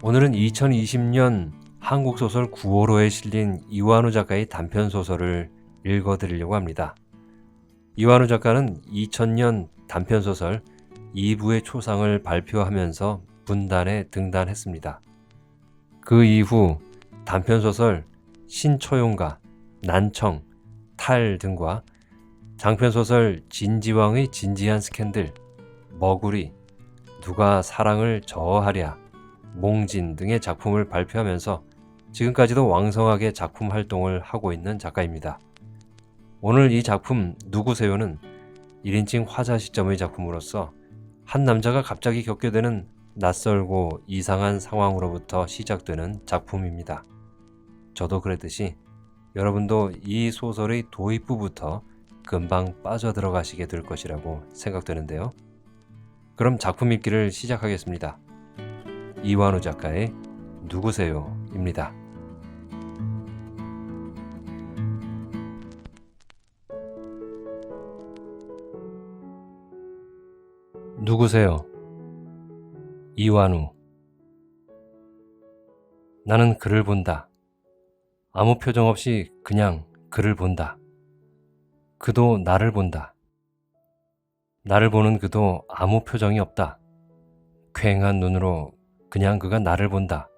오늘은 2020년 한국소설 9호로에 실린 이완우 작가의 단편소설을 읽어드리려고 합니다. 이완우 작가는 2000년 단편소설 2부의 초상을 발표하면서 분단에 등단했습니다. 그 이후 단편소설 신초용가, 난청, 탈 등과 장편소설 진지왕의 진지한 스캔들, 머구리, 누가 사랑을 저어하랴, 몽진 등의 작품을 발표하면서 지금까지도 왕성하게 작품 활동을 하고 있는 작가입니다. 오늘 이 작품 누구세요는 1인칭 화자 시점의 작품으로서 한 남자가 갑자기 겪게 되는 낯설고 이상한 상황으로부터 시작되는 작품입니다. 저도 그랬듯이 여러분도 이 소설의 도입부부터 금방 빠져들어가시게 될 것이라고 생각되는데요. 그럼 작품 읽기를 시작하겠습니다. 이완우 작가의 누구세요입니다. 누구세요? 이완우. 나는 그를 본다. 아무 표정 없이 그냥 그를 본다. 그도 나를 본다. 나를 보는 그도 아무 표정이 없다. 퀭한 눈으로 그냥 그가 나를 본다.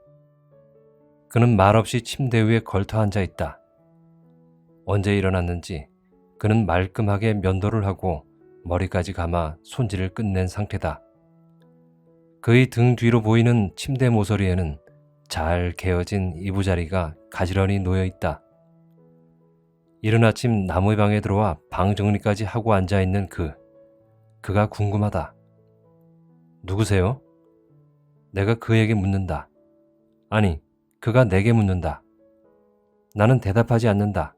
그는 말없이 침대 위에 걸터 앉아 있다. 언제 일어났는지 그는 말끔하게 면도를 하고 머리까지 감아 손질을 끝낸 상태다. 그의 등 뒤로 보이는 침대 모서리에는 잘 개어진 이부자리가 가지런히 놓여 있다. 이른 아침 남의 방에 들어와 방 정리까지 하고 앉아 있는 그가 궁금하다. 누구세요? 내가 그에게 묻는다. 아니, 그가 내게 묻는다. 나는 대답하지 않는다.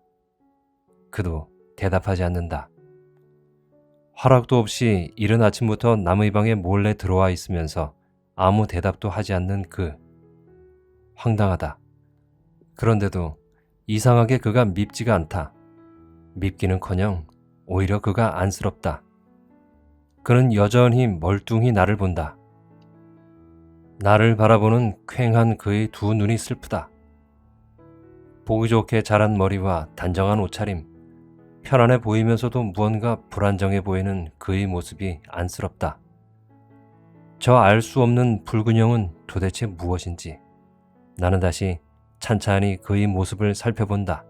그도 대답하지 않는다. 허락도 없이 이른 아침부터 남의 방에 몰래 들어와 있으면서 아무 대답도 하지 않는 황당하다. 그런데도 이상하게 그가 밉지가 않다. 밉기는커녕 오히려 그가 안쓰럽다. 그는 여전히 멀뚱히 나를 본다. 나를 바라보는 퀭한 그의 두 눈이 슬프다. 보기 좋게 자란 머리와 단정한 옷차림, 편안해 보이면서도 무언가 불안정해 보이는 그의 모습이 안쓰럽다. 저 알 수 없는 불균형은 도대체 무엇인지 나는 다시 찬찬히 그의 모습을 살펴본다.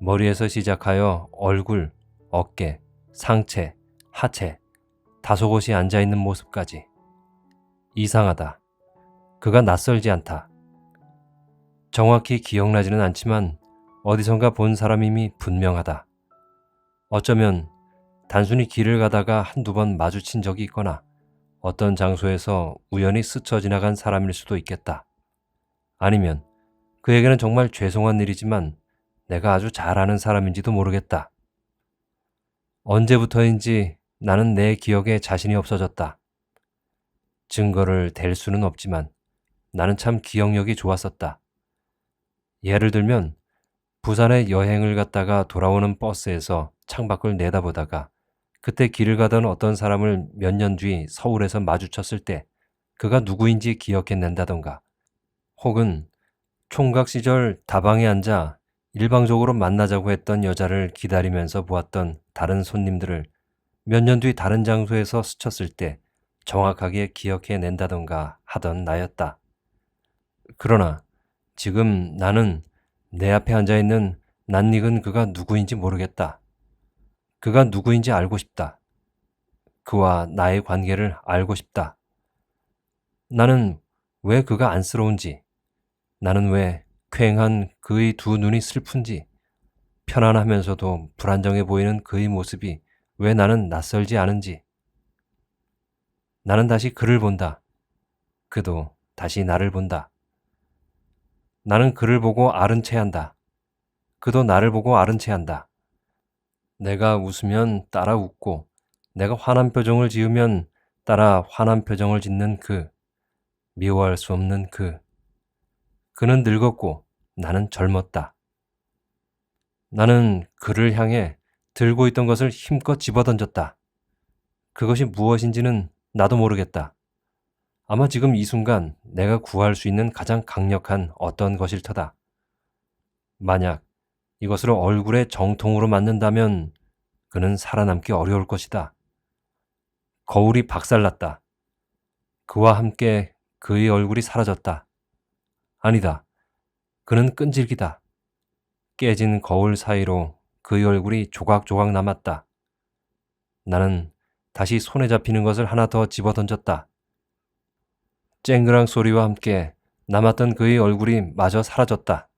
머리에서 시작하여 얼굴, 어깨, 상체, 하체, 다소곳이 앉아있는 모습까지. 이상하다. 그가 낯설지 않다. 정확히 기억나지는 않지만 어디선가 본 사람임이 분명하다. 어쩌면 단순히 길을 가다가 한두 번 마주친 적이 있거나 어떤 장소에서 우연히 스쳐 지나간 사람일 수도 있겠다. 아니면 그에게는 정말 죄송한 일이지만 내가 아주 잘 아는 사람인지도 모르겠다. 언제부터인지 나는 내 기억에 자신이 없어졌다. 증거를 댈 수는 없지만 나는 참 기억력이 좋았었다. 예를 들면 부산에 여행을 갔다가 돌아오는 버스에서 창밖을 내다보다가 그때 길을 가던 어떤 사람을 몇 년 뒤 서울에서 마주쳤을 때 그가 누구인지 기억해낸다던가, 혹은 총각 시절 다방에 앉아 일방적으로 만나자고 했던 여자를 기다리면서 보았던 다른 손님들을 몇 년 뒤 다른 장소에서 스쳤을 때 정확하게 기억해낸다던가 하던 나였다. 그러나 지금 나는 내 앞에 앉아있는 낯익은 그가 누구인지 모르겠다. 그가 누구인지 알고 싶다. 그와 나의 관계를 알고 싶다. 나는 왜 그가 안쓰러운지, 나는 왜 퀭한 그의 두 눈이 슬픈지, 편안하면서도 불안정해 보이는 그의 모습이 왜 나는 낯설지 않은지. 나는 다시 그를 본다. 그도 다시 나를 본다. 나는 그를 보고 아른 체한다. 그도 나를 보고 아른 체한다. 내가 웃으면 따라 웃고, 내가 화난 표정을 지으면 따라 화난 표정을 짓는 미워할 수 없는 그는 늙었고 나는 젊었다. 나는 그를 향해 들고 있던 것을 힘껏 집어던졌다. 그것이 무엇인지는 나도 모르겠다. 아마 지금 이 순간 내가 구할 수 있는 가장 강력한 어떤 것일 터다. 만약 이것을 얼굴에 정통으로 맞는다면 그는 살아남기 어려울 것이다. 거울이 박살났다. 그와 함께 그의 얼굴이 사라졌다. 아니다. 그는 끈질기다. 깨진 거울 사이로 그의 얼굴이 조각조각 남았다. 나는 다시 손에 잡히는 것을 하나 더 집어던졌다. 쨍그랑 소리와 함께 남았던 그의 얼굴이 마저 사라졌다.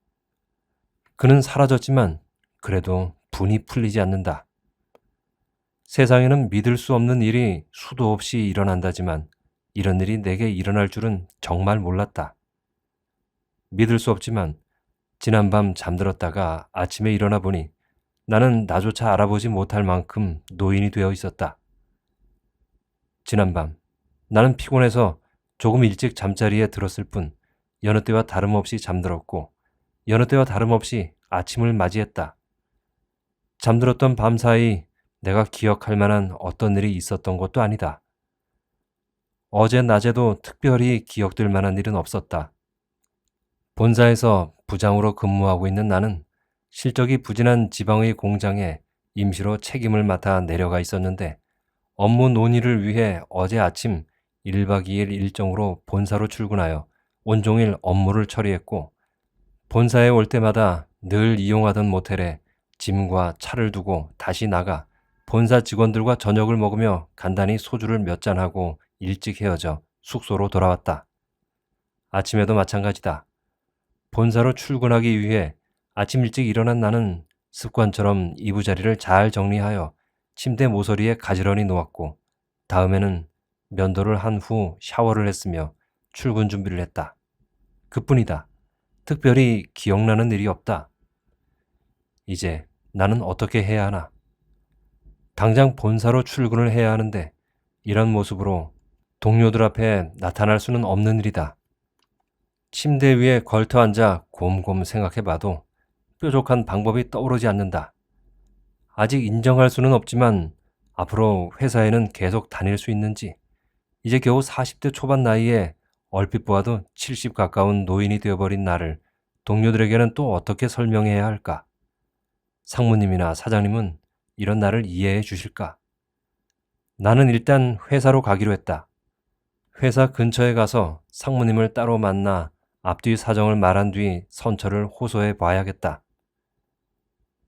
그는 사라졌지만 그래도 분이 풀리지 않는다. 세상에는 믿을 수 없는 일이 수도 없이 일어난다지만 이런 일이 내게 일어날 줄은 정말 몰랐다. 믿을 수 없지만 지난밤 잠들었다가 아침에 일어나 보니 나는 나조차 알아보지 못할 만큼 노인이 되어 있었다. 지난밤 나는 피곤해서 조금 일찍 잠자리에 들었을 뿐 여느 때와 다름없이 잠들었고 여느 때와 다름없이 아침을 맞이했다. 잠들었던 밤 사이 내가 기억할 만한 어떤 일이 있었던 것도 아니다. 어제 낮에도 특별히 기억될 만한 일은 없었다. 본사에서 부장으로 근무하고 있는 나는 실적이 부진한 지방의 공장에 임시로 책임을 맡아 내려가 있었는데 업무 논의를 위해 어제 아침 1박 2일 일정으로 본사로 출근하여 온종일 업무를 처리했고 본사에 올 때마다 늘 이용하던 모텔에 짐과 차를 두고 다시 나가 본사 직원들과 저녁을 먹으며 간단히 소주를 몇 잔하고 일찍 헤어져 숙소로 돌아왔다. 아침에도 마찬가지다. 본사로 출근하기 위해 아침 일찍 일어난 나는 습관처럼 이부자리를 잘 정리하여 침대 모서리에 가지런히 놓았고 다음에는 면도를 한 후 샤워를 했으며 출근 준비를 했다. 그뿐이다. 특별히 기억나는 일이 없다. 이제 나는 어떻게 해야 하나? 당장 본사로 출근을 해야 하는데 이런 모습으로 동료들 앞에 나타날 수는 없는 일이다. 침대 위에 걸터 앉아 곰곰 생각해봐도 뾰족한 방법이 떠오르지 않는다. 아직 인정할 수는 없지만 앞으로 회사에는 계속 다닐 수 있는지, 이제 겨우 40대 초반 나이에 얼핏 보아도 70 가까운 노인이 되어버린 나를 동료들에게는 또 어떻게 설명해야 할까? 상무님이나 사장님은 이런 나를 이해해 주실까? 나는 일단 회사로 가기로 했다. 회사 근처에 가서 상무님을 따로 만나 앞뒤 사정을 말한 뒤 선처를 호소해 봐야겠다.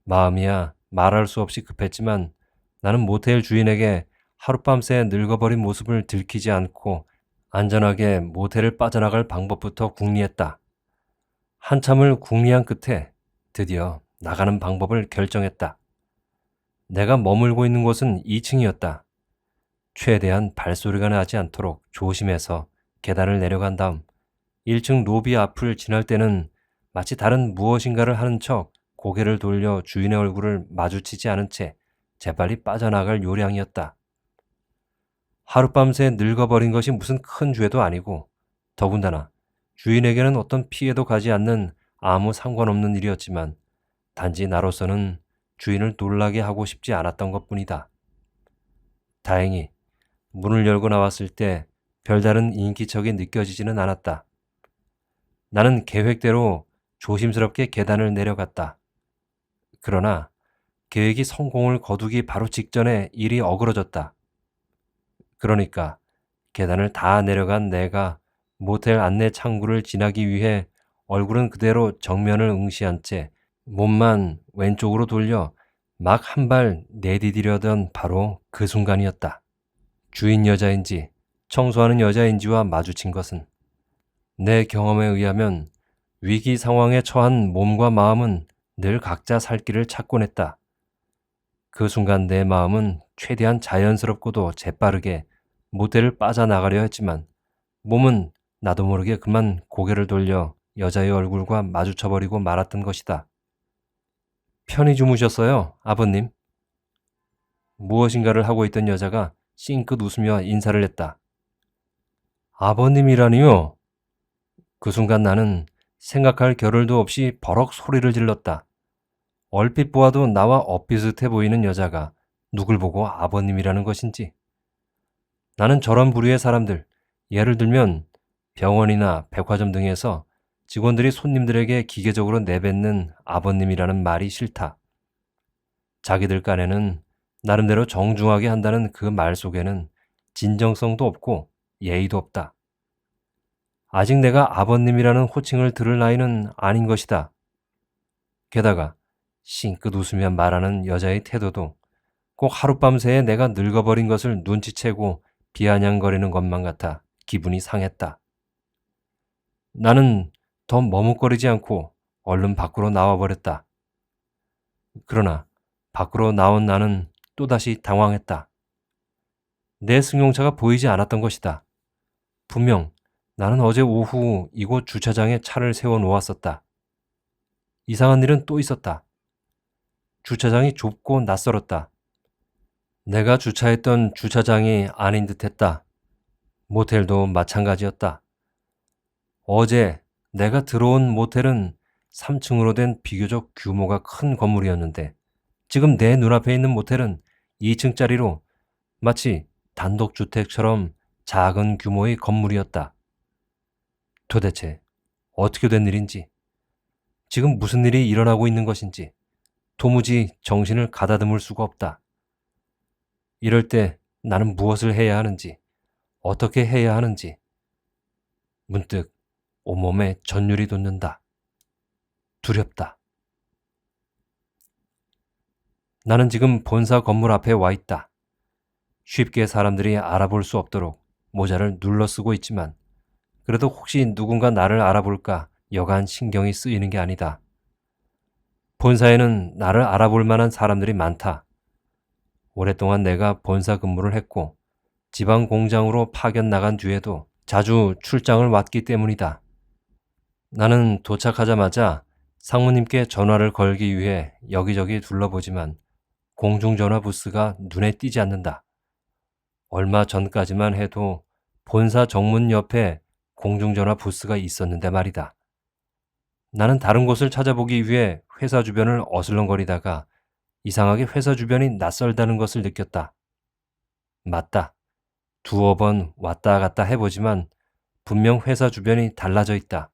마음이야 말할 수 없이 급했지만 나는 모텔 주인에게 하룻밤새 늙어버린 모습을 들키지 않고 안전하게 모텔을 빠져나갈 방법부터 궁리했다. 한참을 궁리한 끝에 드디어 나가는 방법을 결정했다. 내가 머물고 있는 곳은 2층이었다. 최대한 발소리가 나지 않도록 조심해서 계단을 내려간 다음 1층 로비 앞을 지날 때는 마치 다른 무엇인가를 하는 척 고개를 돌려 주인의 얼굴을 마주치지 않은 채 재빨리 빠져나갈 요량이었다. 하룻밤새 늙어버린 것이 무슨 큰 죄도 아니고 더군다나 주인에게는 어떤 피해도 가지 않는 아무 상관없는 일이었지만 단지 나로서는 주인을 놀라게 하고 싶지 않았던 것뿐이다. 다행히 문을 열고 나왔을 때 별다른 인기척이 느껴지지는 않았다. 나는 계획대로 조심스럽게 계단을 내려갔다. 그러나 계획이 성공을 거두기 바로 직전에 일이 어그러졌다. 그러니까 계단을 다 내려간 내가 모텔 안내 창구를 지나기 위해 얼굴은 그대로 정면을 응시한 채 몸만 왼쪽으로 돌려 막 한 발 내디디려던 바로 그 순간이었다. 주인 여자인지 청소하는 여자인지와 마주친 것은 내 경험에 의하면 위기 상황에 처한 몸과 마음은 늘 각자 살 길을 찾곤 했다. 그 순간 내 마음은 최대한 자연스럽고도 재빠르게 모텔을 빠져나가려 했지만 몸은 나도 모르게 그만 고개를 돌려 여자의 얼굴과 마주쳐버리고 말았던 것이다. 편히 주무셨어요, 아버님. 무엇인가를 하고 있던 여자가 싱긋 웃으며 인사를 했다. 아버님이라니요? 그 순간 나는 생각할 겨를도 없이 버럭 소리를 질렀다. 얼핏 보아도 나와 엇비슷해 보이는 여자가 누굴 보고 아버님이라는 것인지. 나는 저런 부류의 사람들, 예를 들면 병원이나 백화점 등에서 직원들이 손님들에게 기계적으로 내뱉는 아버님이라는 말이 싫다. 자기들 깐에는 나름대로 정중하게 한다는 그 말 속에는 진정성도 없고 예의도 없다. 아직 내가 아버님이라는 호칭을 들을 나이는 아닌 것이다. 게다가 싱긋 웃으며 말하는 여자의 태도도 꼭 하룻밤새에 내가 늙어버린 것을 눈치채고 비아냥거리는 것만 같아 기분이 상했다. 나는 더 머뭇거리지 않고 얼른 밖으로 나와버렸다. 그러나 밖으로 나온 나는 또다시 당황했다. 내 승용차가 보이지 않았던 것이다. 분명 나는 어제 오후 이곳 주차장에 차를 세워 놓았었다. 이상한 일은 또 있었다. 주차장이 좁고 낯설었다. 내가 주차했던 주차장이 아닌 듯했다. 모텔도 마찬가지였다. 어제 내가 들어온 모텔은 3층으로 된 비교적 규모가 큰 건물이었는데 지금 내 눈앞에 있는 모텔은 2층짜리로 마치 단독주택처럼 작은 규모의 건물이었다. 도대체 어떻게 된 일인지, 지금 무슨 일이 일어나고 있는 것인지 도무지 정신을 가다듬을 수가 없다. 이럴 때 나는 무엇을 해야 하는지, 어떻게 해야 하는지 문득 온몸에 전율이 돋는다. 두렵다. 나는 지금 본사 건물 앞에 와 있다. 쉽게 사람들이 알아볼 수 없도록 모자를 눌러 쓰고 있지만 그래도 혹시 누군가 나를 알아볼까 여간 신경이 쓰이는 게 아니다. 본사에는 나를 알아볼 만한 사람들이 많다. 오랫동안 내가 본사 근무를 했고 지방 공장으로 파견 나간 뒤에도 자주 출장을 왔기 때문이다. 나는 도착하자마자 상무님께 전화를 걸기 위해 여기저기 둘러보지만 공중전화 부스가 눈에 띄지 않는다. 얼마 전까지만 해도 본사 정문 옆에 공중전화 부스가 있었는데 말이다. 나는 다른 곳을 찾아보기 위해 회사 주변을 어슬렁거리다가 이상하게 회사 주변이 낯설다는 것을 느꼈다. 맞다. 두어 번 왔다 갔다 해보지만 분명 회사 주변이 달라져 있다.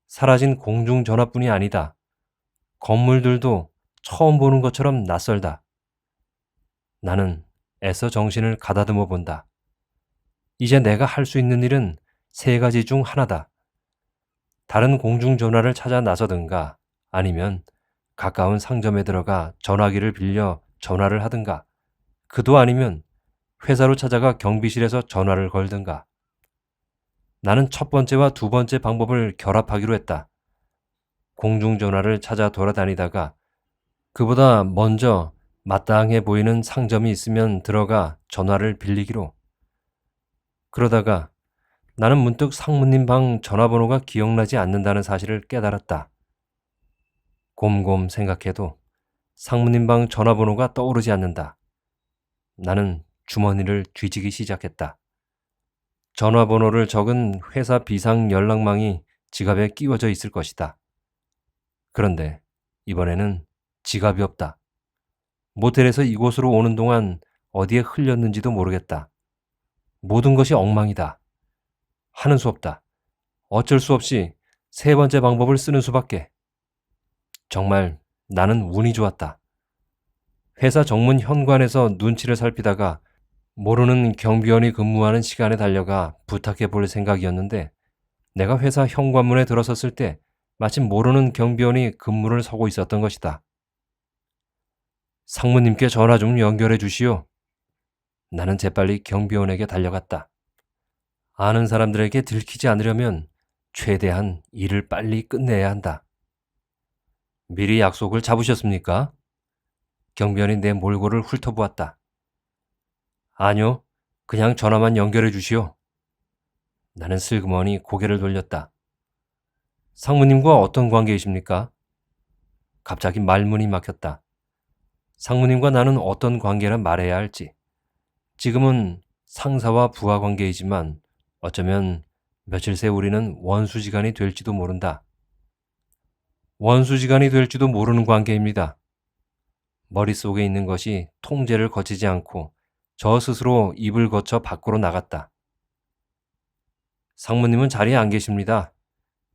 사라진 공중전화뿐이 아니다. 건물들도 처음 보는 것처럼 낯설다. 나는 애써 정신을 가다듬어 본다. 이제 내가 할 수 있는 일은 세 가지 중 하나다. 다른 공중전화를 찾아 나서든가 아니면 가까운 상점에 들어가 전화기를 빌려 전화를 하든가 그도 아니면 회사로 찾아가 경비실에서 전화를 걸든가. 나는 첫 번째와 두 번째 방법을 결합하기로 했다. 공중전화를 찾아 돌아다니다가 그보다 먼저 마땅해 보이는 상점이 있으면 들어가 전화를 빌리기로. 그러다가 나는 문득 상무님 방 전화번호가 기억나지 않는다는 사실을 깨달았다. 곰곰 생각해도 상무님 방 전화번호가 떠오르지 않는다. 나는 주머니를 뒤지기 시작했다. 전화번호를 적은 회사 비상 연락망이 지갑에 끼워져 있을 것이다. 그런데 이번에는 지갑이 없다. 모텔에서 이곳으로 오는 동안 어디에 흘렸는지도 모르겠다. 모든 것이 엉망이다. 하는 수 없다. 어쩔 수 없이 세 번째 방법을 쓰는 수밖에. 정말 나는 운이 좋았다. 회사 정문 현관에서 눈치를 살피다가 모르는 경비원이 근무하는 시간에 달려가 부탁해 볼 생각이었는데 내가 회사 현관문에 들어섰을 때 마침 모르는 경비원이 근무를 서고 있었던 것이다. 상무님께 전화 좀 연결해 주시오. 나는 재빨리 경비원에게 달려갔다. 아는 사람들에게 들키지 않으려면 최대한 일을 빨리 끝내야 한다. 미리 약속을 잡으셨습니까? 경비원이 내 몰골을 훑어보았다. 아니요, 그냥 전화만 연결해 주시오. 나는 슬그머니 고개를 돌렸다. 상무님과 어떤 관계이십니까? 갑자기 말문이 막혔다. 상무님과 나는 어떤 관계라 말해야 할지. 지금은 상사와 부하 관계이지만 어쩌면 며칠 새 우리는 원수지간이 될지도 모른다. 원수지간이 될지도 모르는 관계입니다. 머릿속에 있는 것이 통제를 거치지 않고 저 스스로 입을 거쳐 밖으로 나갔다. 상무님은 자리에 안 계십니다.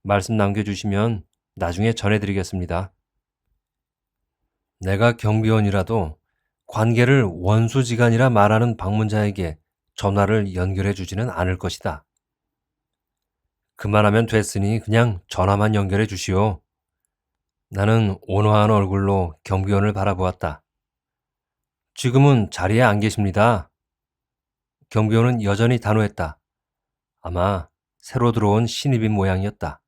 말씀 남겨주시면 나중에 전해드리겠습니다. 내가 경비원이라도 관계를 원수지간이라 말하는 방문자에게 전화를 연결해 주지는 않을 것이다. 그만하면 됐으니 그냥 전화만 연결해 주시오. 나는 온화한 얼굴로 경비원을 바라보았다. 지금은 자리에 안 계십니다. 경비원은 여전히 단호했다. 아마 새로 들어온 신입인 모양이었다.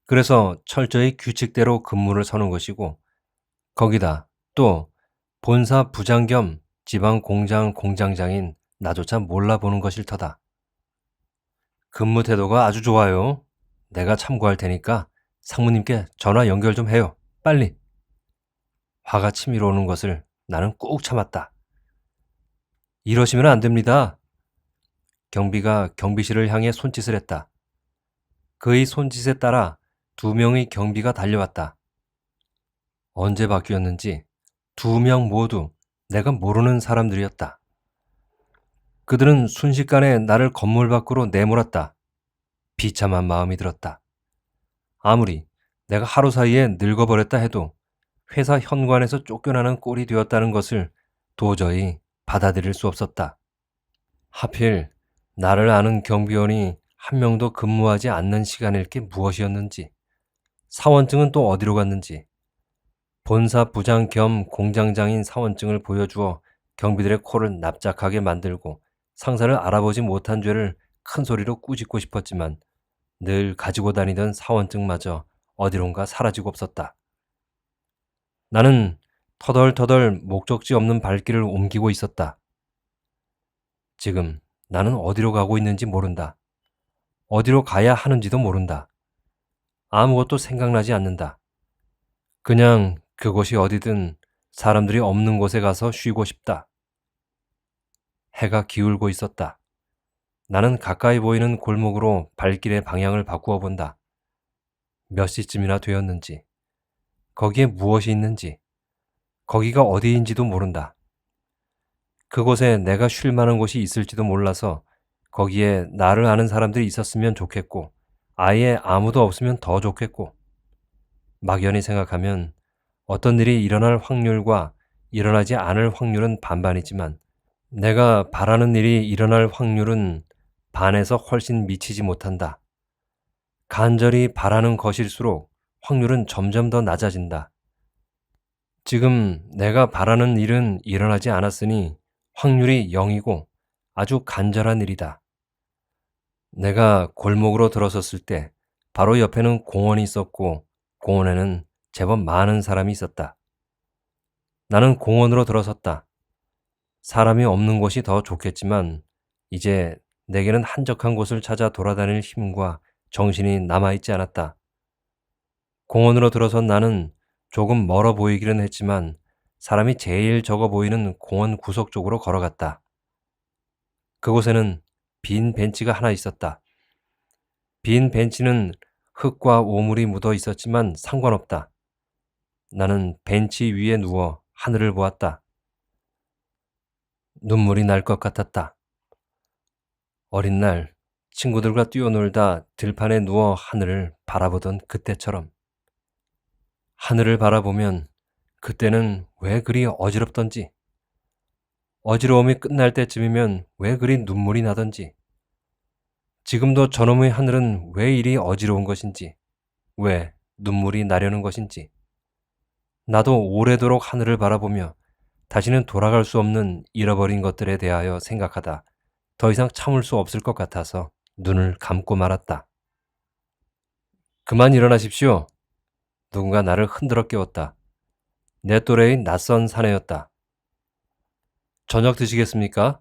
그래서 철저히 규칙대로 근무를 서는 것이고, 거기다 또 본사 부장 겸 지방 공장 공장장인 나조차 몰라보는 것일 터다. 근무 태도가 아주 좋아요. 내가 참고할 테니까 상무님께 전화 연결 좀 해요. 빨리. 화가 치밀어 오는 것을 나는 꾹 참았다. 이러시면 안 됩니다. 경비가 경비실을 향해 손짓을 했다. 그의 손짓에 따라 2명의 경비가 달려왔다. 언제 바뀌었는지 2명 모두 내가 모르는 사람들이었다. 그들은 순식간에 나를 건물 밖으로 내몰았다. 비참한 마음이 들었다. 아무리 내가 하루 사이에 늙어버렸다 해도 회사 현관에서 쫓겨나는 꼴이 되었다는 것을 도저히 받아들일 수 없었다. 하필 나를 아는 경비원이 한 명도 근무하지 않는 시간일 게 무엇이었는지, 사원증은 또 어디로 갔는지, 본사 부장 겸 공장장인 사원증을 보여주어 경비들의 코를 납작하게 만들고 상사를 알아보지 못한 죄를 큰 소리로 꾸짖고 싶었지만 늘 가지고 다니던 사원증마저 어디론가 사라지고 없었다. 나는 터덜터덜 목적지 없는 발길을 옮기고 있었다. 지금 나는 어디로 가고 있는지 모른다. 어디로 가야 하는지도 모른다. 아무것도 생각나지 않는다. 그냥 그곳이 어디든 사람들이 없는 곳에 가서 쉬고 싶다. 해가 기울고 있었다. 나는 가까이 보이는 골목으로 발길의 방향을 바꾸어 본다. 몇 시쯤이나 되었는지, 거기에 무엇이 있는지, 거기가 어디인지도 모른다. 그곳에 내가 쉴 만한 곳이 있을지도 몰라서 거기에 나를 아는 사람들이 있었으면 좋겠고, 아예 아무도 없으면 더 좋겠고, 막연히 생각하면 어떤 일이 일어날 확률과 일어나지 않을 확률은 반반이지만 내가 바라는 일이 일어날 확률은 반에서 훨씬 미치지 못한다. 간절히 바라는 것일수록 확률은 점점 더 낮아진다. 지금 내가 바라는 일은 일어나지 않았으니 확률이 0이고 아주 간절한 일이다. 내가 골목으로 들어섰을 때 바로 옆에는 공원이 있었고 공원에는 제법 많은 사람이 있었다. 나는 공원으로 들어섰다. 사람이 없는 곳이 더 좋겠지만 이제 내게는 한적한 곳을 찾아 돌아다닐 힘과 정신이 남아있지 않았다. 공원으로 들어선 나는 조금 멀어 보이기는 했지만 사람이 제일 적어 보이는 공원 구석 쪽으로 걸어갔다. 그곳에는 빈 벤치가 하나 있었다. 빈 벤치는 흙과 오물이 묻어 있었지만 상관없다. 나는 벤치 위에 누워 하늘을 보았다. 눈물이 날 것 같았다. 어린 날 친구들과 뛰어놀다 들판에 누워 하늘을 바라보던 그때처럼. 하늘을 바라보면 그때는 왜 그리 어지럽던지, 어지러움이 끝날 때쯤이면 왜 그리 눈물이 나던지, 지금도 저놈의 하늘은 왜 이리 어지러운 것인지, 왜 눈물이 나려는 것인지, 나도 오래도록 하늘을 바라보며 다시는 돌아갈 수 없는 잃어버린 것들에 대하여 생각하다 더 이상 참을 수 없을 것 같아서 눈을 감고 말았다. 그만 일어나십시오. 누군가 나를 흔들어 깨웠다. 내 또래의 낯선 사내였다. 저녁 드시겠습니까?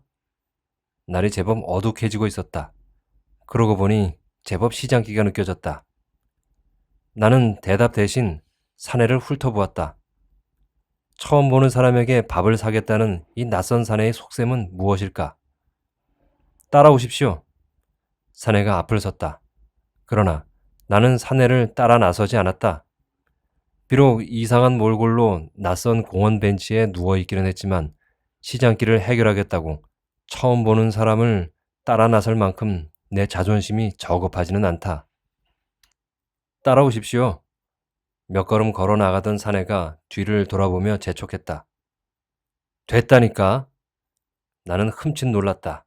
날이 제법 어둑해지고 있었다. 그러고 보니 제법 시장기가 느껴졌다. 나는 대답 대신 사내를 훑어보았다. 처음 보는 사람에게 밥을 사겠다는 이 낯선 사내의 속셈은 무엇일까? 따라오십시오. 사내가 앞을 섰다. 그러나 나는 사내를 따라 나서지 않았다. 비록 이상한 몰골로 낯선 공원 벤치에 누워있기는 했지만 시장길을 해결하겠다고 처음 보는 사람을 따라 나설 만큼 내 자존심이 저급하지는 않다. 따라오십시오. 몇 걸음 걸어 나가던 사내가 뒤를 돌아보며 재촉했다. 됐다니까. 나는 흠칫 놀랐다.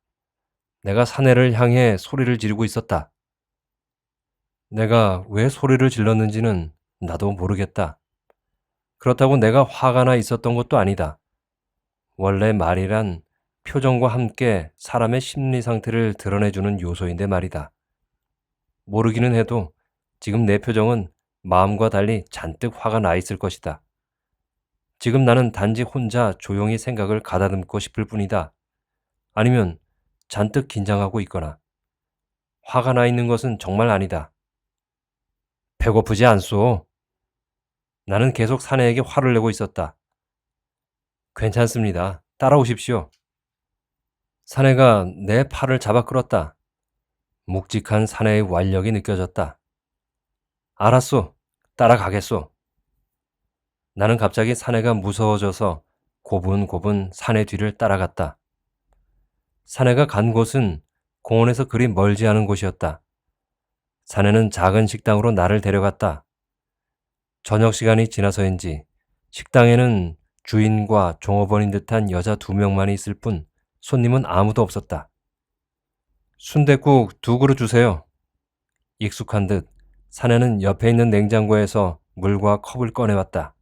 내가 사내를 향해 소리를 지르고 있었다. 내가 왜 소리를 질렀는지는 나도 모르겠다. 그렇다고 내가 화가 나 있었던 것도 아니다. 원래 말이란 표정과 함께 사람의 심리 상태를 드러내주는 요소인데 말이다. 모르기는 해도 지금 내 표정은 마음과 달리 잔뜩 화가 나 있을 것이다. 지금 나는 단지 혼자 조용히 생각을 가다듬고 싶을 뿐이다. 아니면 잔뜩 긴장하고 있거나 화가 나 있는 것은 정말 아니다. 배고프지 않소? 나는 계속 사내에게 화를 내고 있었다. 괜찮습니다. 따라오십시오. 사내가 내 팔을 잡아 끌었다. 묵직한 사내의 완력이 느껴졌다. 알았소. 따라가겠소. 나는 갑자기 사내가 무서워져서 고분고분 사내 뒤를 따라갔다. 사내가 간 곳은 공원에서 그리 멀지 않은 곳이었다. 사내는 작은 식당으로 나를 데려갔다. 저녁 시간이 지나서인지 식당에는 주인과 종업원인 듯한 여자 2명만이 있을 뿐 손님은 아무도 없었다. 순댓국 2그릇 주세요. 익숙한 듯 사내는 옆에 있는 냉장고에서 물과 컵을 꺼내왔다.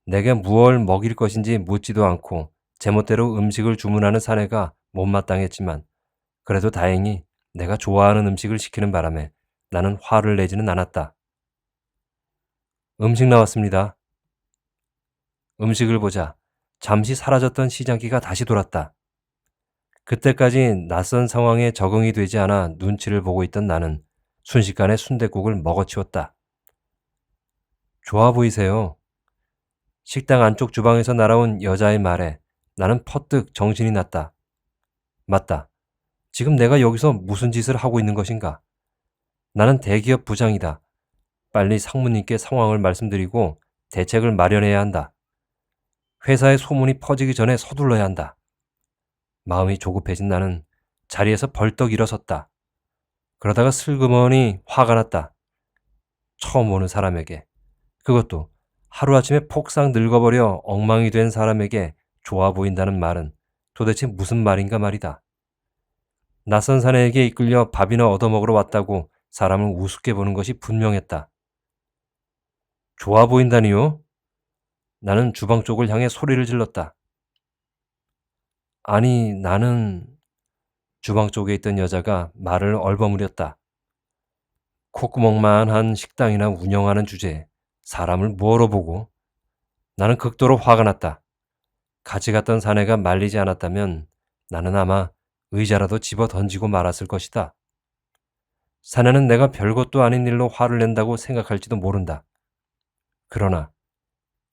내게 무얼 먹일 것인지 묻지도 않고 제멋대로 음식을 주문하는 사내가 못마땅했지만 그래도 다행히 내가 좋아하는 음식을 시키는 바람에 나는 화를 내지는 않았다. 음식 나왔습니다. 음식을 보자 잠시 사라졌던 시장기가 다시 돌았다. 그때까지 낯선 상황에 적응이 되지 않아 눈치를 보고 있던 나는 순식간에 순댓국을 먹어치웠다. 좋아 보이세요. 식당 안쪽 주방에서 날아온 여자의 말에 나는 퍼뜩 정신이 났다. 맞다. 지금 내가 여기서 무슨 짓을 하고 있는 것인가? 나는 대기업 부장이다. 빨리 상무님께 상황을 말씀드리고 대책을 마련해야 한다. 회사의 소문이 퍼지기 전에 서둘러야 한다. 마음이 조급해진 나는 자리에서 벌떡 일어섰다. 그러다가 슬그머니 화가 났다. 처음 오는 사람에게, 그것도 하루아침에 폭삭 늙어버려 엉망이 된 사람에게 좋아 보인다는 말은 도대체 무슨 말인가 말이다. 낯선 사내에게 이끌려 밥이나 얻어먹으러 왔다고 사람을 우습게 보는 것이 분명했다. 좋아 보인다니요? 나는 주방 쪽을 향해 소리를 질렀다. 아니, 나는... 주방 쪽에 있던 여자가 말을 얼버무렸다. 콧구멍만 한 식당이나 운영하는 주제에 사람을 뭐로 보고? 나는 극도로 화가 났다. 같이 갔던 사내가 말리지 않았다면 나는 아마 의자라도 집어 던지고 말았을 것이다. 사내는 내가 별것도 아닌 일로 화를 낸다고 생각할지도 모른다. 그러나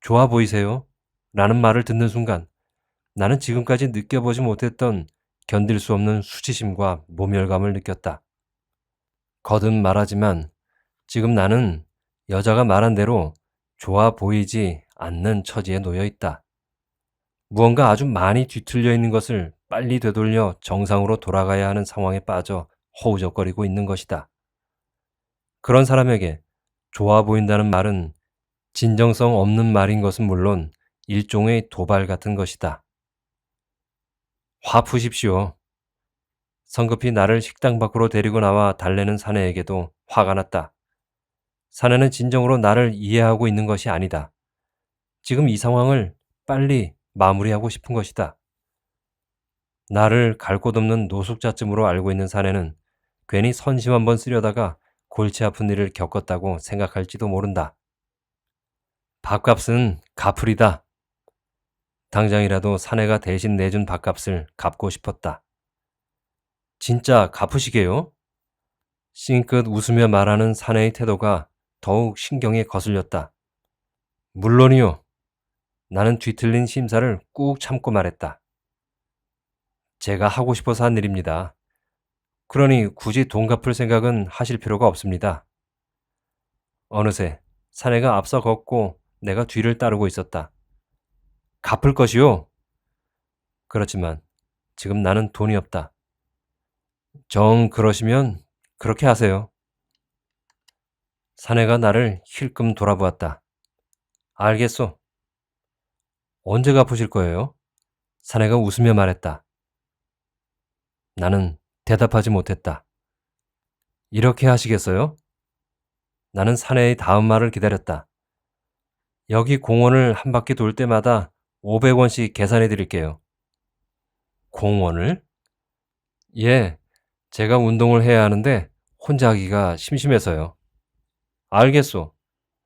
좋아 보이세요? 라는 말을 듣는 순간 나는 지금까지 느껴보지 못했던 견딜 수 없는 수치심과 모멸감을 느꼈다. 거듭 말하지만 지금 나는 여자가 말한 대로 좋아 보이지 않는 처지에 놓여 있다. 무언가 아주 많이 뒤틀려 있는 것을 빨리 되돌려 정상으로 돌아가야 하는 상황에 빠져 허우적거리고 있는 것이다. 그런 사람에게 좋아 보인다는 말은 진정성 없는 말인 것은 물론 일종의 도발 같은 것이다. 화 푸십시오. 성급히 나를 식당 밖으로 데리고 나와 달래는 사내에게도 화가 났다. 사내는 진정으로 나를 이해하고 있는 것이 아니다. 지금 이 상황을 빨리 마무리하고 싶은 것이다. 나를 갈 곳 없는 노숙자쯤으로 알고 있는 사내는 괜히 선심 한번 쓰려다가 골치 아픈 일을 겪었다고 생각할지도 모른다. 밥값은 갚으리다. 당장이라도 사내가 대신 내준 밥값을 갚고 싶었다. 진짜 갚으시게요? 싱긋 웃으며 말하는 사내의 태도가 더욱 신경에 거슬렸다. 물론이요. 나는 뒤틀린 심사를 꾹 참고 말했다. 제가 하고 싶어서 한 일입니다. 그러니 굳이 돈 갚을 생각은 하실 필요가 없습니다. 어느새 사내가 앞서 걷고 내가 뒤를 따르고 있었다. 갚을 것이요? 그렇지만 지금 나는 돈이 없다. 정 그러시면 그렇게 하세요. 사내가 나를 힐끔 돌아보았다. 알겠소. 언제 갚으실 거예요? 사내가 웃으며 말했다. 나는 대답하지 못했다. 이렇게 하시겠어요? 나는 사내의 다음 말을 기다렸다. 여기 공원을 한 바퀴 돌 때마다 500원씩 계산해 드릴게요. 공원을? 예, 제가 운동을 해야 하는데 혼자 하기가 심심해서요. 알겠소.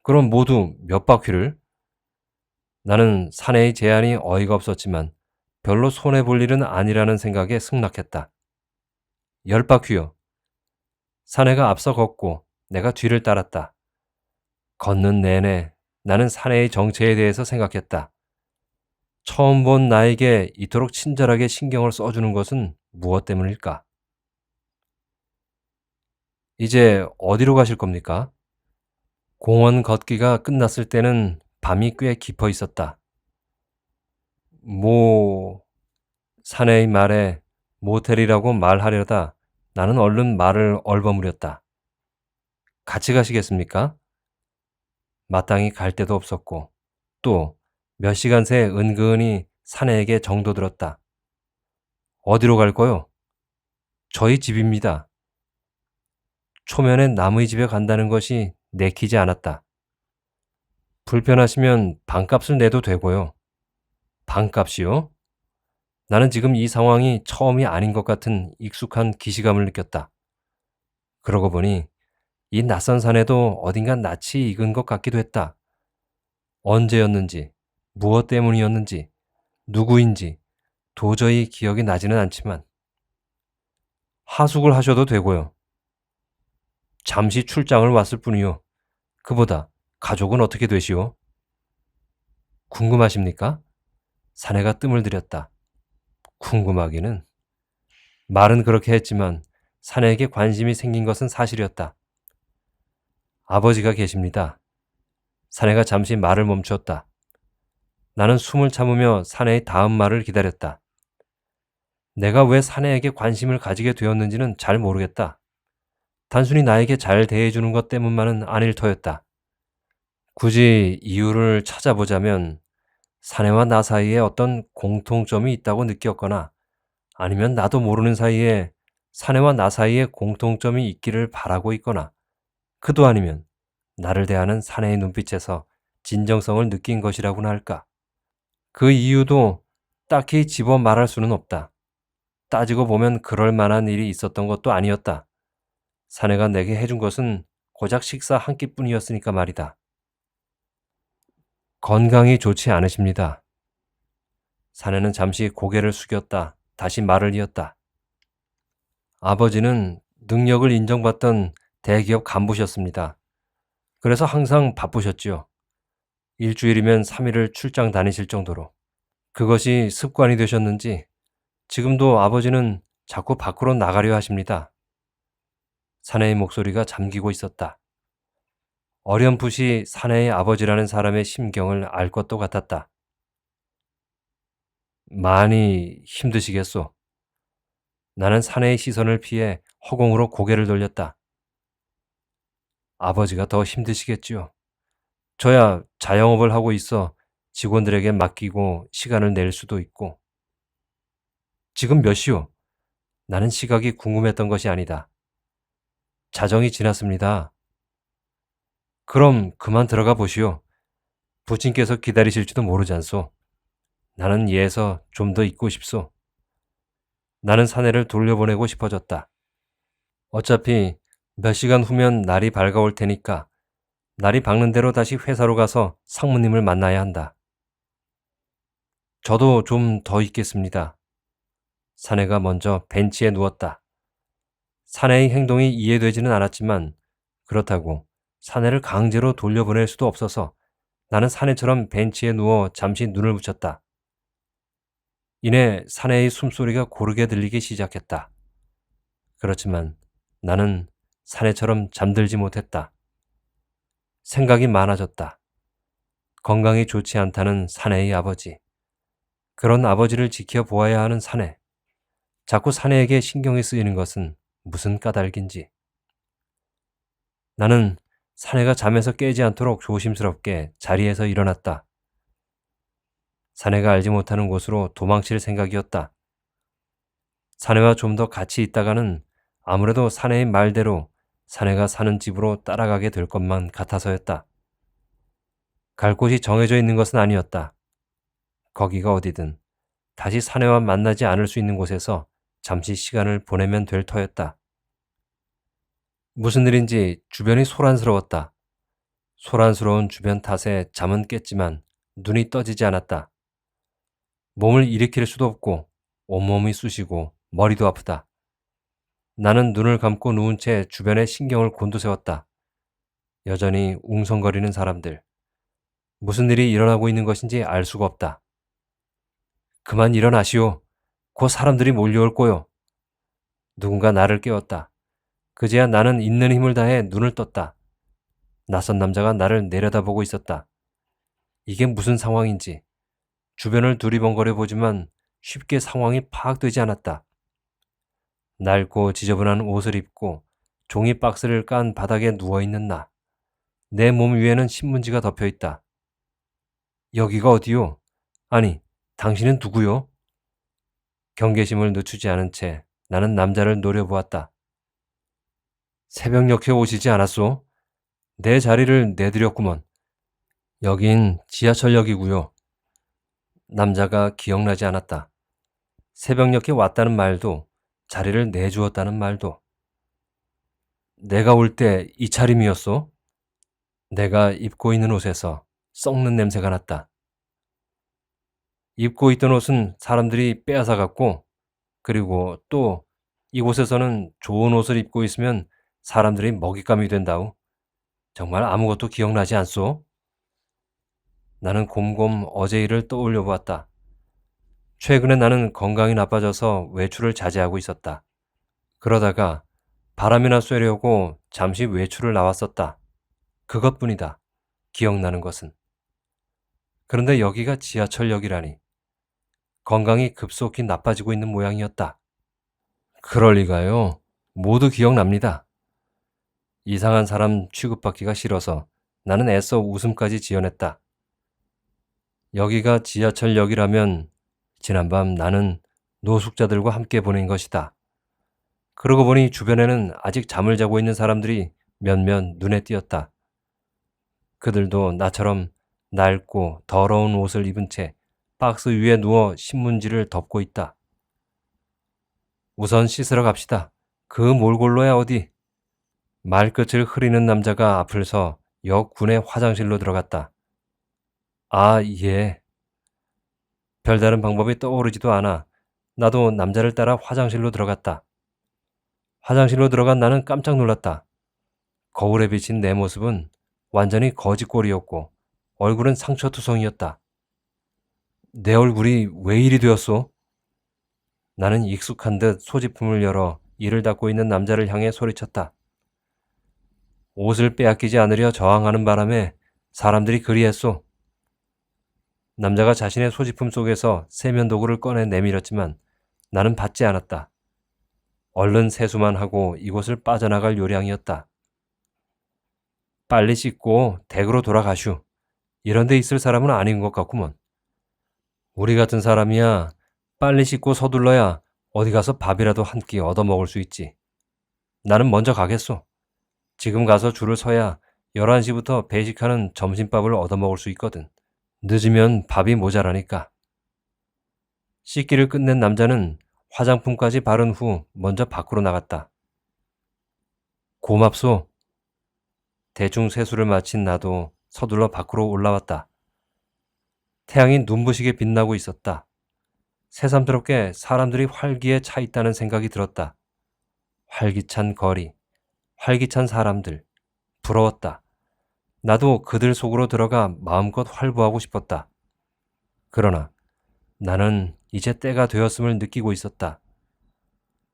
그럼 모두 몇 바퀴를? 나는 사내의 제안이 어이가 없었지만 별로 손해볼 일은 아니라는 생각에 승낙했다. 10바퀴요. 사내가 앞서 걷고 내가 뒤를 따랐다. 걷는 내내 나는 사내의 정체에 대해서 생각했다. 처음 본 나에게 이토록 친절하게 신경을 써주는 것은 무엇 때문일까? 이제 어디로 가실 겁니까? 공원 걷기가 끝났을 때는 밤이 꽤 깊어 있었다. 사내의 말에 모텔이라고 말하려다 나는 얼른 말을 얼버무렸다. 같이 가시겠습니까? 마땅히 갈 데도 없었고 또 몇 시간 새 은근히 사내에게 정도 들었다. 어디로 갈 거요? 저희 집입니다. 초면에 남의 집에 간다는 것이 내키지 않았다. 불편하시면 방값을 내도 되고요. 방값이요? 나는 지금 이 상황이 처음이 아닌 것 같은 익숙한 기시감을 느꼈다. 그러고 보니 이 낯선 산에도 어딘가 낯이 익은 것 같기도 했다. 언제였는지, 무엇 때문이었는지, 누구인지 도저히 기억이 나지는 않지만 하숙을 하셔도 되고요. 잠시 출장을 왔을 뿐이요. 그보다 가족은 어떻게 되시오? 궁금하십니까? 사내가 뜸을 들였다. 궁금하기는. 말은 그렇게 했지만 사내에게 관심이 생긴 것은 사실이었다. 아버지가 계십니다. 사내가 잠시 말을 멈추었다. 나는 숨을 참으며 사내의 다음 말을 기다렸다. 내가 왜 사내에게 관심을 가지게 되었는지는 잘 모르겠다. 단순히 나에게 잘 대해주는 것 때문만은 아닐 터였다. 굳이 이유를 찾아보자면 사내와 나 사이에 어떤 공통점이 있다고 느꼈거나 아니면 나도 모르는 사이에 사내와 나 사이에 공통점이 있기를 바라고 있거나 그도 아니면 나를 대하는 사내의 눈빛에서 진정성을 느낀 것이라고나 할까. 그 이유도 딱히 집어 말할 수는 없다. 따지고 보면 그럴 만한 일이 있었던 것도 아니었다. 사내가 내게 해준 것은 고작 식사 한 끼뿐이었으니까 말이다. 건강이 좋지 않으십니다. 사내는 잠시 고개를 숙였다. 다시 말을 이었다. 아버지는 능력을 인정받던 대기업 간부셨습니다. 그래서 항상 바쁘셨지요. 일주일이면 3일을 출장 다니실 정도로. 그것이 습관이 되셨는지 지금도 아버지는 자꾸 밖으로 나가려 하십니다. 사내의 목소리가 잠기고 있었다. 어렴풋이 사내의 아버지라는 사람의 심경을 알 것도 같았다. 많이 힘드시겠소. 나는 사내의 시선을 피해 허공으로 고개를 돌렸다. 아버지가 더 힘드시겠지요. 저야 자영업을 하고 있어 직원들에게 맡기고 시간을 낼 수도 있고. 지금 몇 시요? 나는 시각이 궁금했던 것이 아니다. 자정이 지났습니다. 그럼 그만 들어가 보시오. 부친께서 기다리실지도 모르지 않소. 나는 얘에서 좀 더 있고 싶소. 나는 사내를 돌려보내고 싶어졌다. 어차피 몇 시간 후면 날이 밝아올 테니까 날이 밝는 대로 다시 회사로 가서 상무님을 만나야 한다. 저도 좀 더 있겠습니다. 사내가 먼저 벤치에 누웠다. 사내의 행동이 이해되지는 않았지만 그렇다고 사내를 강제로 돌려보낼 수도 없어서 나는 사내처럼 벤치에 누워 잠시 눈을 붙였다. 이내 사내의 숨소리가 고르게 들리기 시작했다. 그렇지만 나는 사내처럼 잠들지 못했다. 생각이 많아졌다. 건강이 좋지 않다는 사내의 아버지. 그런 아버지를 지켜보아야 하는 사내. 자꾸 사내에게 신경이 쓰이는 것은 무슨 까닭인지. 나는 사내가 잠에서 깨지 않도록 조심스럽게 자리에서 일어났다. 사내가 알지 못하는 곳으로 도망칠 생각이었다. 사내와 좀 더 같이 있다가는 아무래도 사내의 말대로 사내가 사는 집으로 따라가게 될 것만 같아서였다. 갈 곳이 정해져 있는 것은 아니었다. 거기가 어디든 다시 사내와 만나지 않을 수 있는 곳에서 잠시 시간을 보내면 될 터였다. 무슨 일인지 주변이 소란스러웠다. 소란스러운 주변 탓에 잠은 깼지만 눈이 떠지지 않았다. 몸을 일으킬 수도 없고 온몸이 쑤시고 머리도 아프다. 나는 눈을 감고 누운 채 주변에 신경을 곤두세웠다. 여전히 웅성거리는 사람들. 무슨 일이 일어나고 있는 것인지 알 수가 없다. 그만 일어나시오. 곧 사람들이 몰려올 거요. 누군가 나를 깨웠다. 그제야 나는 있는 힘을 다해 눈을 떴다. 낯선 남자가 나를 내려다보고 있었다. 이게 무슨 상황인지 주변을 두리번거려 보지만 쉽게 상황이 파악되지 않았다. 낡고 지저분한 옷을 입고 종이 박스를 깐 바닥에 누워있는 나. 내 몸 위에는 신문지가 덮여있다. 여기가 어디요? 아니, 당신은 누구요? 경계심을 늦추지 않은 채 나는 남자를 노려보았다. 새벽녘에 오시지 않았소? 내 자리를 내드렸구먼. 여긴 지하철역이고요. 남자가 기억나지 않았다. 새벽녘에 왔다는 말도 자리를 내주었다는 말도. 내가 올 때 이 차림이었소? 내가 입고 있는 옷에서 썩는 냄새가 났다. 입고 있던 옷은 사람들이 빼앗아 갔고, 그리고 또 이곳에서는 좋은 옷을 입고 있으면 사람들이 먹잇감이 된다우. 정말 아무것도 기억나지 않소? 나는 곰곰 어제 일을 떠올려 보았다. 최근에 나는 건강이 나빠져서 외출을 자제하고 있었다. 그러다가 바람이나 쐬려고 잠시 외출을 나왔었다. 그것뿐이다. 기억나는 것은. 그런데 여기가 지하철역이라니. 건강이 급속히 나빠지고 있는 모양이었다. 그럴 리가요. 모두 기억납니다. 이상한 사람 취급받기가 싫어서 나는 애써 웃음까지 지어냈다. 여기가 지하철역이라면 지난밤 나는 노숙자들과 함께 보낸 것이다. 그러고 보니 주변에는 아직 잠을 자고 있는 사람들이 몇몇 눈에 띄었다. 그들도 나처럼 낡고 더러운 옷을 입은 채 박스 위에 누워 신문지를 덮고 있다. 우선 씻으러 갑시다. 그 몰골로야 어디? 말끝을 흐리는 남자가 앞을 서 역 군의 화장실로 들어갔다. 아, 예. 별다른 방법이 떠오르지도 않아 나도 남자를 따라 화장실로 들어갔다. 화장실로 들어간 나는 깜짝 놀랐다. 거울에 비친 내 모습은 완전히 거지꼴이었고 얼굴은 상처투성이었다. 내 얼굴이 왜 이리 되었소? 나는 익숙한 듯 소지품을 열어 이를 닦고 있는 남자를 향해 소리쳤다. 옷을 빼앗기지 않으려 저항하는 바람에 사람들이 그리했소. 남자가 자신의 소지품 속에서 세면도구를 꺼내 내밀었지만 나는 받지 않았다. 얼른 세수만 하고 이곳을 빠져나갈 요량이었다. 빨리 씻고 댁으로 돌아가슈. 이런 데 있을 사람은 아닌 것 같구먼. 우리 같은 사람이야 빨리 씻고 서둘러야 어디 가서 밥이라도 한 끼 얻어먹을 수 있지. 나는 먼저 가겠소. 지금 가서 줄을 서야 11시부터 배식하는 점심밥을 얻어먹을 수 있거든. 늦으면 밥이 모자라니까. 씻기를 끝낸 남자는 화장품까지 바른 후 먼저 밖으로 나갔다. 고맙소. 대충 세수를 마친 나도 서둘러 밖으로 올라왔다. 태양이 눈부시게 빛나고 있었다. 새삼스럽게 사람들이 활기에 차 있다는 생각이 들었다. 활기찬 거리, 활기찬 사람들, 부러웠다. 나도 그들 속으로 들어가 마음껏 활보하고 싶었다. 그러나 나는 이제 때가 되었음을 느끼고 있었다.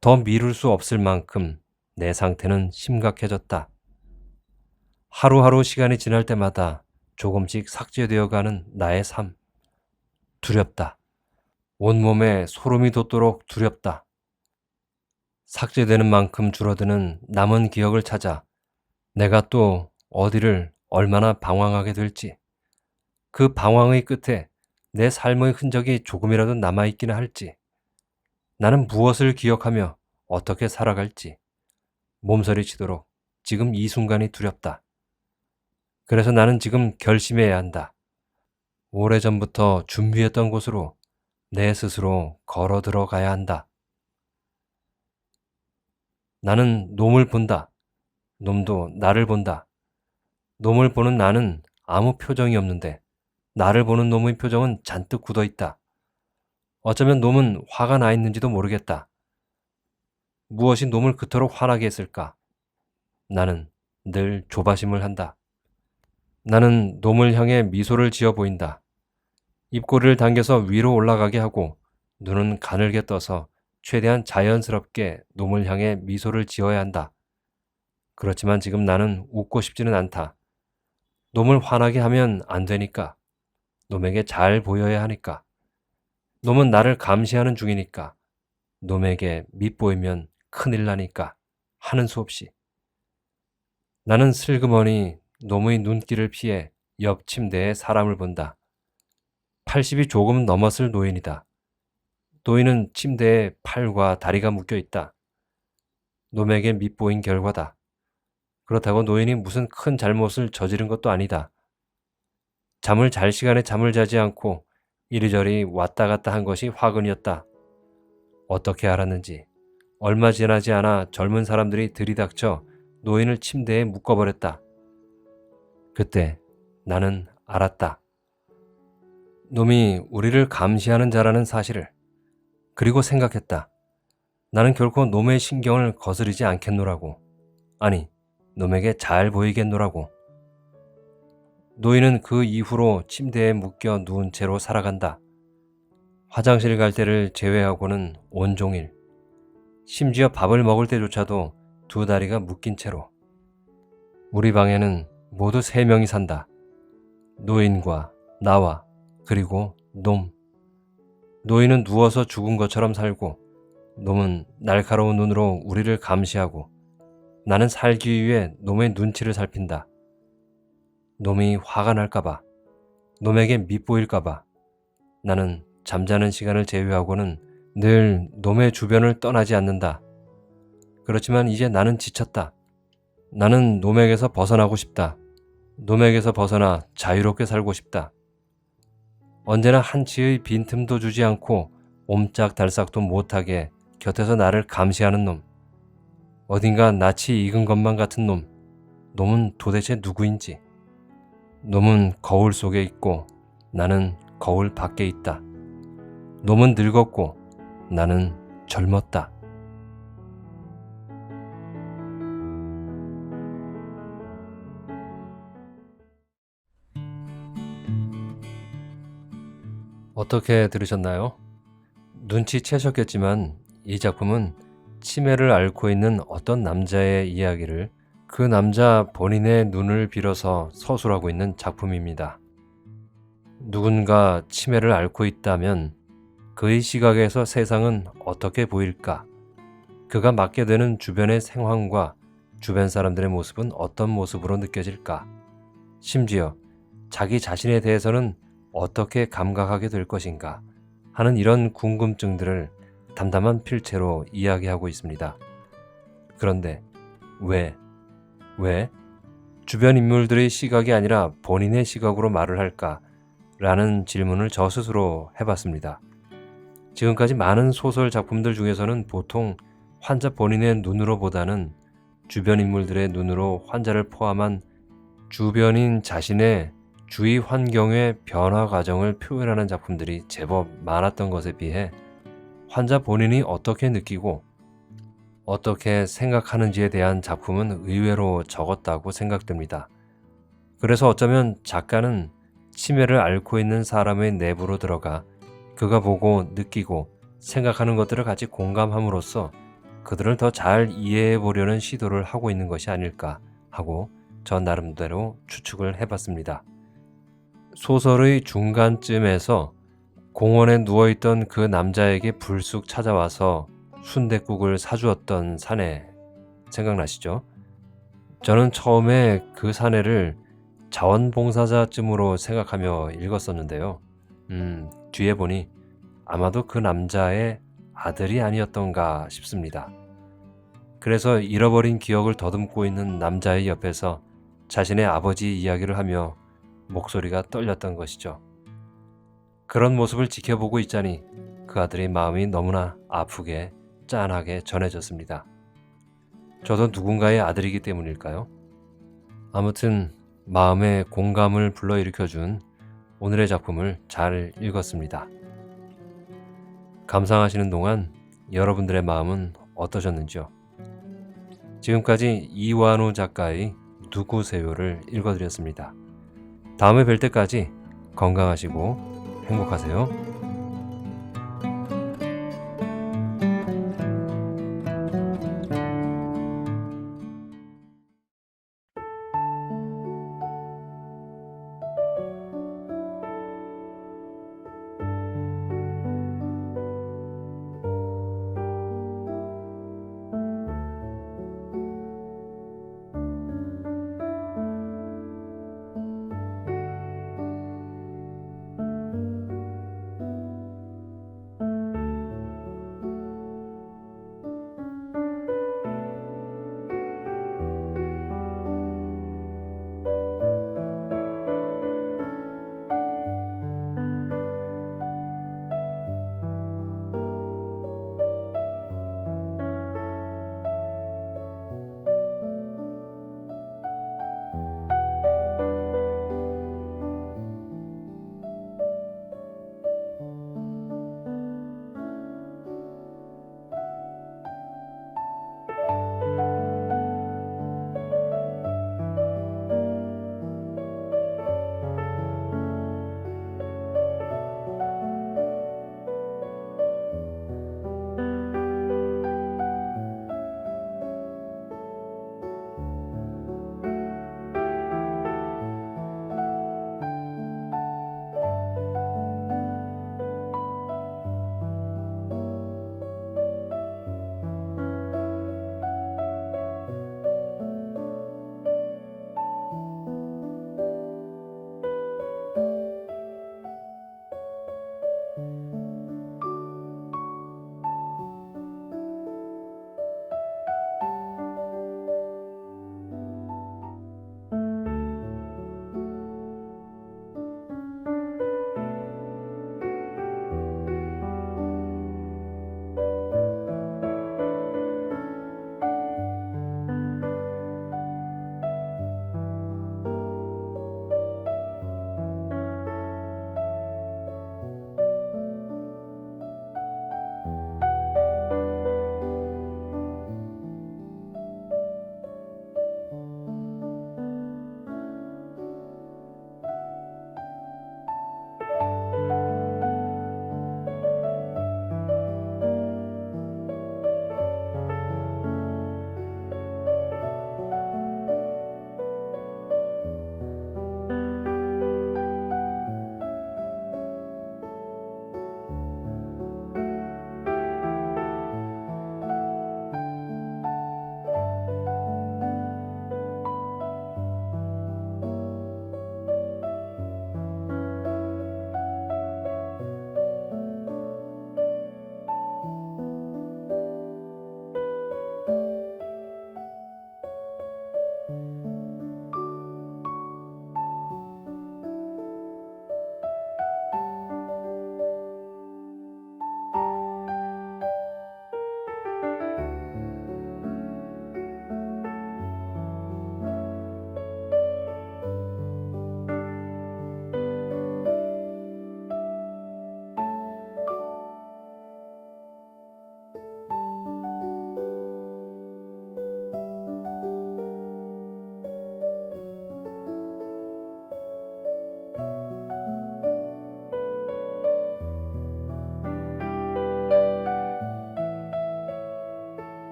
더 미룰 수 없을 만큼 내 상태는 심각해졌다. 하루하루 시간이 지날 때마다 조금씩 삭제되어 가는 나의 삶. 두렵다. 온몸에 소름이 돋도록 두렵다. 삭제되는 만큼 줄어드는 남은 기억을 찾아 내가 또 어디를 얼마나 방황하게 될지, 그 방황의 끝에 내 삶의 흔적이 조금이라도 남아있기나 할지, 나는 무엇을 기억하며 어떻게 살아갈지 몸서리치도록 지금 이 순간이 두렵다. 그래서 나는 지금 결심해야 한다. 오래전부터 준비했던 곳으로 내 스스로 걸어 들어가야 한다. 나는 놈을 본다. 놈도 나를 본다. 놈을 보는 나는 아무 표정이 없는데 나를 보는 놈의 표정은 잔뜩 굳어 있다. 어쩌면 놈은 화가 나 있는지도 모르겠다. 무엇이 놈을 그토록 화나게 했을까? 나는 늘 조바심을 한다. 나는 놈을 향해 미소를 지어 보인다. 입꼬리를 당겨서 위로 올라가게 하고 눈은 가늘게 떠서 최대한 자연스럽게 놈을 향해 미소를 지어야 한다. 그렇지만 지금 나는 웃고 싶지는 않다. 놈을 화나게 하면 안 되니까. 놈에게 잘 보여야 하니까. 놈은 나를 감시하는 중이니까. 놈에게 밉보이면 큰일 나니까. 하는 수 없이. 나는 슬그머니 놈의 눈길을 피해 옆 침대에 사람을 본다. 80이 조금 넘었을 노인이다. 노인은 침대에 팔과 다리가 묶여 있다. 놈에게 밉보인 결과다. 그렇다고 노인이 무슨 큰 잘못을 저지른 것도 아니다. 잠을 잘 시간에 잠을 자지 않고 이리저리 왔다 갔다 한 것이 화근이었다. 어떻게 알았는지 얼마 지나지 않아 젊은 사람들이 들이닥쳐 노인을 침대에 묶어버렸다. 그때 나는 알았다. 놈이 우리를 감시하는 자라는 사실을. 그리고 생각했다. 나는 결코 놈의 신경을 거스르지 않겠노라고. 아니, 놈에게 잘 보이겠노라고. 노인은 그 이후로 침대에 묶여 누운 채로 살아간다. 화장실 갈 때를 제외하고는 온종일, 심지어 밥을 먹을 때조차도 두 다리가 묶인 채로. 우리 방에는 모두 3명이 산다. 노인과 나와 그리고 놈. 노인은 누워서 죽은 것처럼 살고 놈은 날카로운 눈으로 우리를 감시하고 나는 살기 위해 놈의 눈치를 살핀다. 놈이 화가 날까봐, 놈에게 밉보일까봐 나는 잠자는 시간을 제외하고는 늘 놈의 주변을 떠나지 않는다. 그렇지만 이제 나는 지쳤다. 나는 놈에게서 벗어나고 싶다. 놈에게서 벗어나 자유롭게 살고 싶다. 언제나 한치의 빈틈도 주지 않고 옴짝달싹도 못하게 곁에서 나를 감시하는 놈. 어딘가 낯이 익은 것만 같은 놈. 놈은 도대체 누구인지. 놈은 거울 속에 있고 나는 거울 밖에 있다. 놈은 늙었고 나는 젊었다. 어떻게 들으셨나요? 눈치채셨겠지만 이 작품은 치매를 앓고 있는 어떤 남자의 이야기를 그 남자 본인의 눈을 빌어서 서술하고 있는 작품입니다. 누군가 치매를 앓고 있다면 그의 시각에서 세상은 어떻게 보일까? 그가 맡게 되는 주변의 상황과 주변 사람들의 모습은 어떤 모습으로 느껴질까? 심지어 자기 자신에 대해서는 어떻게 감각하게 될 것인가 하는 이런 궁금증들을 담담한 필체로 이야기하고 있습니다. 그런데 왜? 주변 인물들의 시각이 아니라 본인의 시각으로 말을 할까? 라는 질문을 저 스스로 해봤습니다. 지금까지 많은 소설 작품들 중에서는 보통 환자 본인의 눈으로 보다는 주변 인물들의 눈으로 환자를 포함한 주변인 자신의 주위 환경의 변화 과정을 표현하는 작품들이 제법 많았던 것에 비해 환자 본인이 어떻게 느끼고 어떻게 생각하는지에 대한 작품은 의외로 적었다고 생각됩니다. 그래서 어쩌면 작가는 치매를 앓고 있는 사람의 내부로 들어가 그가 보고 느끼고 생각하는 것들을 같이 공감함으로써 그들을 더 잘 이해해 보려는 시도를 하고 있는 것이 아닐까 하고 저 나름대로 추측을 해봤습니다. 소설의 중간쯤에서 공원에 누워있던 그 남자에게 불쑥 찾아와서 순댓국을 사주었던 사내 생각나시죠? 저는 처음에 그 사내를 자원봉사자쯤으로 생각하며 읽었었는데요. 뒤에 보니 아마도 그 남자의 아들이 아니었던가 싶습니다. 그래서 잃어버린 기억을 더듬고 있는 남자의 옆에서 자신의 아버지 이야기를 하며 목소리가 떨렸던 것이죠. 그런 모습을 지켜보고 있자니 그 아들의 마음이 너무나 아프게 짠하게 전해졌습니다. 저도 누군가의 아들이기 때문일까요? 아무튼 마음의 공감을 불러일으켜준 오늘의 작품을 잘 읽었습니다. 감상하시는 동안 여러분들의 마음은 어떠셨는지요? 지금까지 이완우 작가의 누구세요를 읽어드렸습니다. 다음에 뵐 때까지 건강하시고 행복하세요.